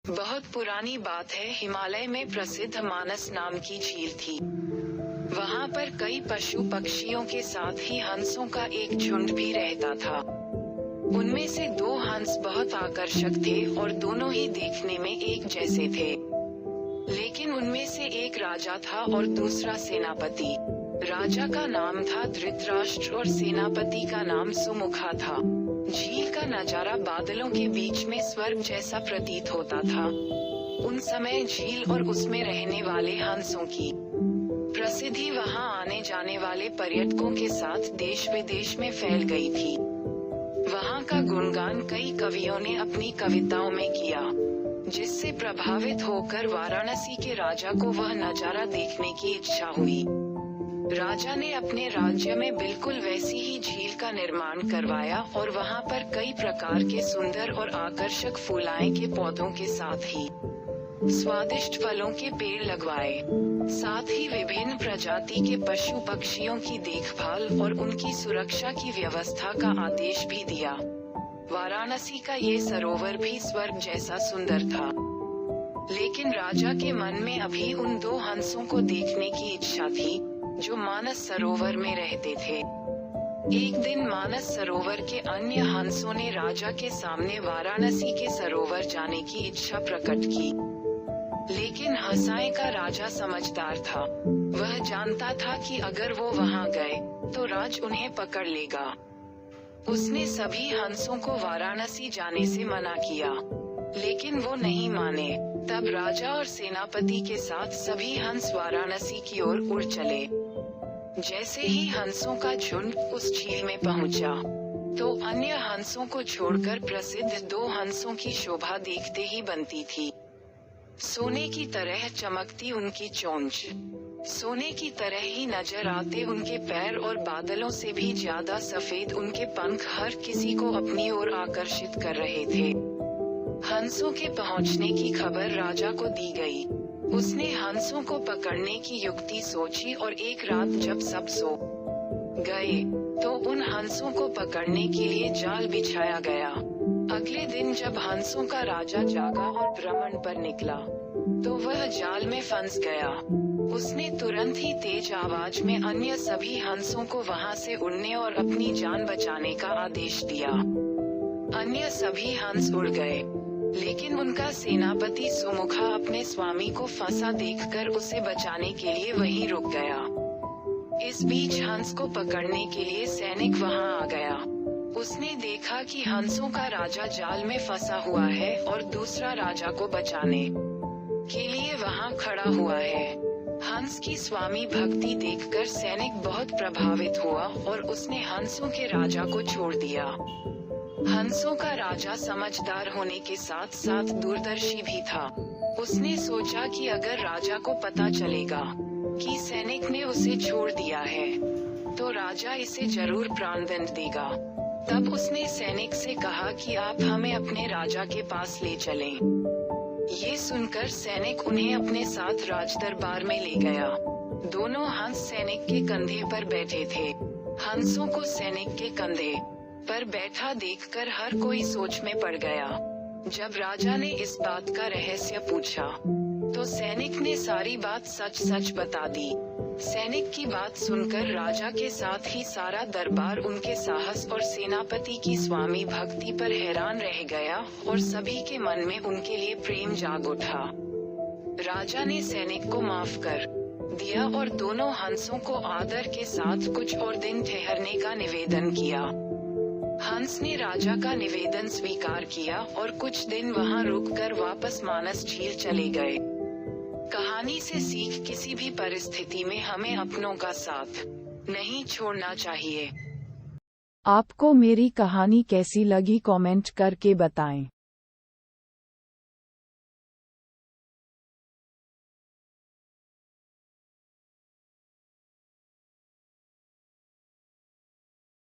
बहुत पुरानी बात है, हिमालय में प्रसिद्ध मानस नाम की झील थी। वहाँ पर कई पशु पक्षियों के साथ ही हंसों का एक झुंड भी रहता था। उनमें से दो हंस बहुत आकर्षक थे और दोनों ही देखने में एक जैसे थे। लेकिन उनमें से एक राजा था और दूसरा सेनापति। राजा का नाम था धृतराष्ट्र और सेनापति का नाम सुमुखा था। झील का नजारा बादलों के बीच में स्वर्ग जैसा प्रतीत होता था। उन समय झील और उसमें रहने वाले हंसों की प्रसिद्धि वहां आने जाने वाले पर्यटकों के साथ देश विदेश में फैल गई थी। वहां का गुणगान कई कवियों ने अपनी कविताओं में किया, जिससे प्रभावित होकर वाराणसी के राजा को वह नजारा देखने की इच्छा हुई। राजा ने अपने राज्य में बिल्कुल वैसी ही झील का निर्माण करवाया और वहां पर कई प्रकार के सुंदर और आकर्षक फूलाए के पौधों के साथ ही स्वादिष्ट फलों के पेड़ लगवाए। साथ ही विभिन्न प्रजाति के पशु पक्षियों की देखभाल और उनकी सुरक्षा की व्यवस्था का आदेश भी दिया। वाराणसी का ये सरोवर भी स्वर्ग जैसा सुंदर था। लेकिन राजा के मन में अभी उन दो हंसों को देखने की इच्छा थी, जो मानस सरोवर में रहते थे। एक दिन मानस सरोवर के अन्य हंसों ने राजा के सामने वाराणसी के सरोवर जाने की इच्छा प्रकट की। लेकिन हंसाए का राजा समझदार था। वह जानता था कि अगर वो वहां गए तो राज उन्हें पकड़ लेगा। उसने सभी हंसों को वाराणसी जाने से मना किया, लेकिन वो नहीं माने। तब राजा और सेनापति के साथ सभी हंस वाराणसी की ओर उड़ चले। जैसे ही हंसों का झुंड उस झील में पहुंचा, तो अन्य हंसों को छोड़कर प्रसिद्ध दो हंसों की शोभा देखते ही बनती थी। सोने की तरह चमकती उनकी चोंच, सोने की तरह ही नजर आते उनके पैर और बादलों से भी ज्यादा सफेद उनके पंख हर किसी को अपनी ओर आकर्षित कर रहे थे। हंसों के पहुंचने की खबर राजा को दी गई। उसने हंसों को पकड़ने की युक्ति सोची और एक रात जब सब सो गए, तो उन हंसों को पकड़ने के लिए जाल बिछाया गया। अगले दिन जब हंसों का राजा जागा और भ्रमण पर निकला, तो वह जाल में फंस गया। उसने तुरंत ही तेज आवाज में अन्य सभी हंसों को वहां से उड़ने और अपनी जान बचाने का आदेश दिया। अन्य सभी हंस उड़ गए, लेकिन उनका सेनापति सुमुखा अपने स्वामी को फंसा देखकर उसे बचाने के लिए वहीं रुक गया। इस बीच हंस को पकड़ने के लिए सैनिक वहां आ गया। उसने देखा कि हंसों का राजा जाल में फंसा हुआ है और दूसरा राजा को बचाने के लिए वहां खड़ा हुआ है। हंस की स्वामी भक्ति देखकर सैनिक बहुत प्रभावित हुआ और उसने हंसों के राजा को छोड़ दिया। हंसों का राजा समझदार होने के साथ साथ दूरदर्शी भी था। उसने सोचा कि अगर राजा को पता चलेगा कि सैनिक ने उसे छोड़ दिया है, तो राजा इसे जरूर प्राणदंड देगा। तब उसने सैनिक से कहा कि आप हमें अपने राजा के पास ले चलें। ये सुनकर सैनिक उन्हें अपने साथ राजदरबार में ले गया। दोनों हंस सैनिक के कंधे पर बैठे थे। हंसों को सैनिक के कंधे पर बैठा देखकर हर कोई सोच में पड़ गया। जब राजा ने इस बात का रहस्य पूछा, तो सैनिक ने सारी बात सच सच बता दी। सैनिक की बात सुनकर राजा के साथ ही सारा दरबार उनके साहस और सेनापति की स्वामी भक्ति पर हैरान रह गया और सभी के मन में उनके लिए प्रेम जाग उठा। राजा ने सैनिक को माफ कर दिया और दोनों हंसों को आदर के साथ कुछ और दिन ठहरने का निवेदन किया। हंस ने राजा का निवेदन स्वीकार किया और कुछ दिन वहां रुककर वापस मानस झील चले गए। कहानी से सीख, किसी भी परिस्थिति में हमें अपनों का साथ नहीं छोड़ना चाहिए। आपको मेरी कहानी कैसी लगी कमेंट करके बताएं।